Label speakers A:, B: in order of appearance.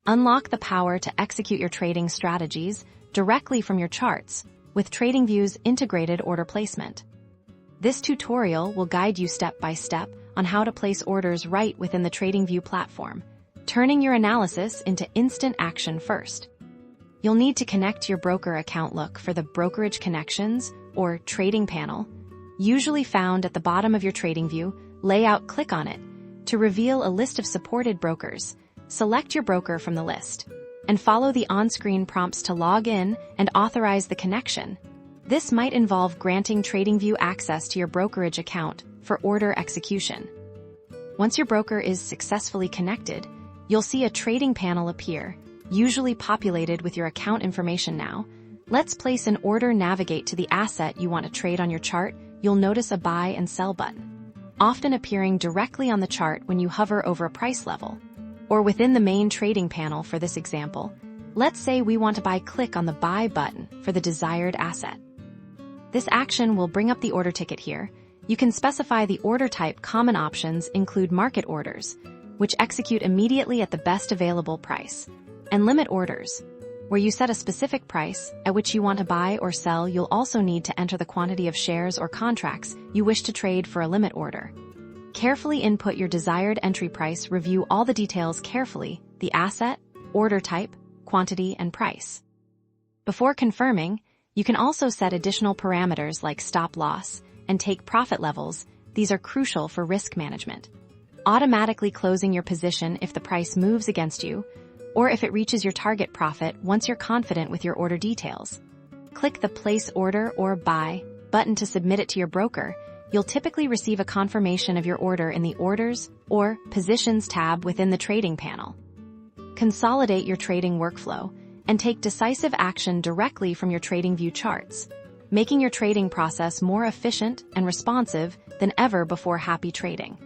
A: Unlock the power to execute your trading strategies directly from your charts with TradingView's integrated order placement. This tutorial will guide you step by step on how to place orders right within the TradingView platform, turning your analysis into instant action first. You'll need to connect your broker account. Look for the Brokerage Connections or Trading panel, usually found at the bottom of your TradingView layout. Click on it to reveal a list of supported brokers. Select your broker from the list and follow the on-screen prompts to log in and authorize the connection. This might involve granting TradingView access to your brokerage account for order execution. Once your broker is successfully connected, you'll see a trading panel appear, usually populated with your account information. Now, let's place an order. Navigate to the asset you want to trade on your chart. You'll notice a buy and sell button, often appearing directly on the chart when you hover over a price level, or within the main trading panel. For this example, let's say we want to buy. Click on the buy button for the desired asset. This action will bring up the order ticket here. You can specify the order type. Common options include market orders, which execute immediately at the best available price, and limit orders, where you set a specific price at which you want to buy or sell. You'll also need to enter the quantity of shares or contracts you wish to trade for a limit order. Carefully input your desired entry price. Review all the details carefully: the asset, order type, quantity, and price. Before confirming, you can also set additional parameters like stop loss and take profit levels. These are crucial for risk management. Automatically closing your position if the price moves against you, or if it reaches your target profit. Once you're confident with your order details, click the Place Order or Buy button to submit it to your broker. You'll typically receive a confirmation of your order in the Orders or Positions tab within the trading panel. Consolidate your trading workflow and take decisive action directly from your TradingView charts, making your trading process more efficient and responsive than ever before. Happy trading!